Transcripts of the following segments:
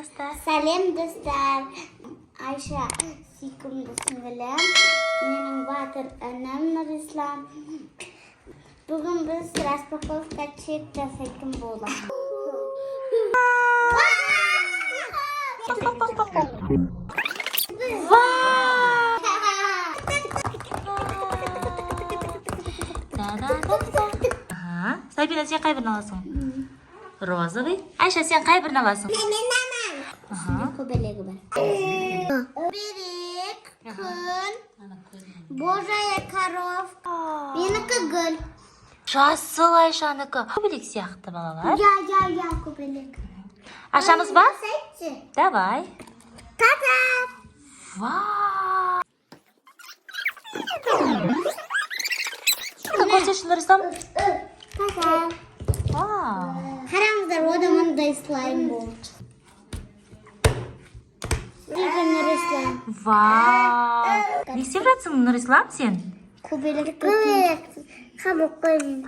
Сәлемдесу, Айша, сүйкімді сіңілім, менің батыр інім Нұрислам. Бүгін біз распаковка чек жасайтын боламыз. Сабина, сен қай бірін аласың? Розовый. Айша, сен қай бірін аласың? Көбелегі бар. Берек, күн, божая коров, менікі гүл. Жасыл Айшаныкі. Көбелек сияқты балалар. Я, көбелек. Ашамыз ба? Сәйтші. Давай. Та-та! Вау! Көрсеші Нұрислам? Та-та! Вау! Қараңыздар, ода мұндай слайм болды. Нұрислам. Вау! Не істеп жатсың Нұрислам сен? Көбелек. Қабық қойын.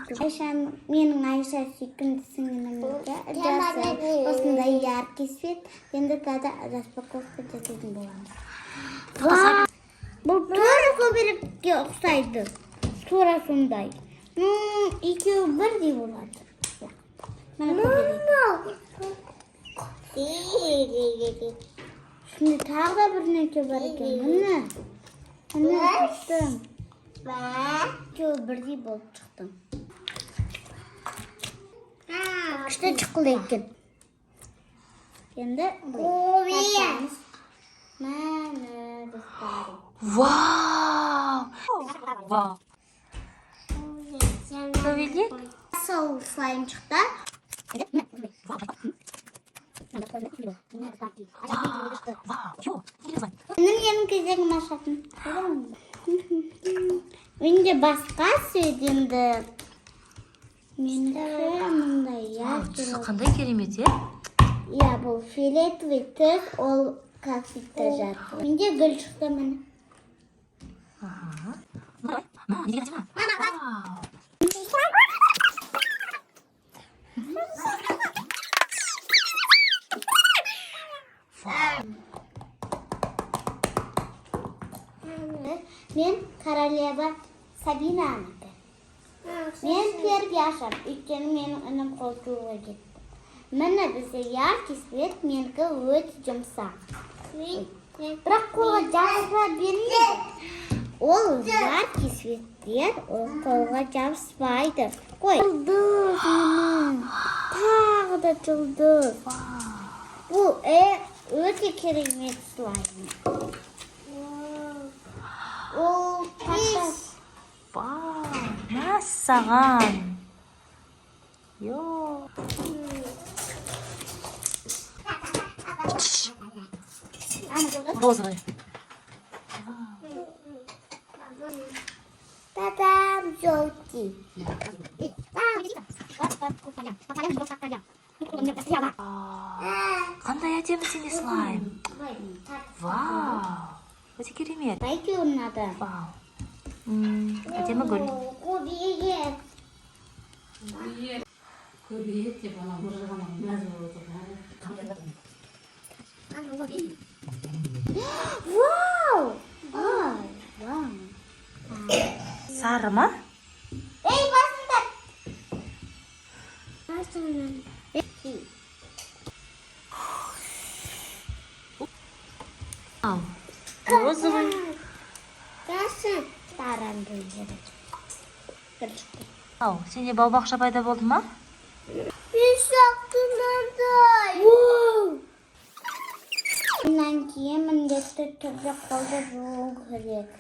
Менің Айша сүйкімді сіңілімге жасы осындай яркий свет. Енді тада распаковка жасайтын боламыз. Бұл тура көбелекке ұқсайды. Тура сондай. Екеуі бірдей болады. Şimdi tағы да бір нәрсе бар екен. Міне шықтым. Екеуі бірдей болып шықтым. Күшті шықылды екен. Енді тартамыз. Мәні достарым. Вау! Вау! Көбелек? Сол слайм шықты. Менің кезегім ашатын. Менде басқа сөйденді. Менікі мұндай Түсі қандай керемет, е? Я, бұл фиолетовый түс, ол конфетті жатыр. Менде гүл шықты міне. Мен королева Сабинаныкы. Мен первый ашам, өйткені менің інім қолтуға кетті. Міне бізде яркий свет, менікі өте жұмсақ. Бірақ қолға жабыса бермейді. Ол яркий светтер, ол қолға жабыспайды. Қой. Жұлдыз менің. Тағы да жұлдыз. Бұл өте керемет слайм. Ол тақтас. Вау! Мәссаған! Йо! Розовый. Та-дам, желтый. Қандай әдемі сенде слайм. Вау! Өте керемет. Бәйке ұнады. Вау! Әдемі гүл. Көбейек. Көбейек деп ана мұржығана мәз болып Вау! Сары ма? Ей, басыңдар! Басыңдар. Вау! Розовый. Басың. Таран бөлгері. Вау! Сенде бау-бақша пайда болды ма? Бесақтынардай. Онан кейін міндетті түрде қолды жуу керек.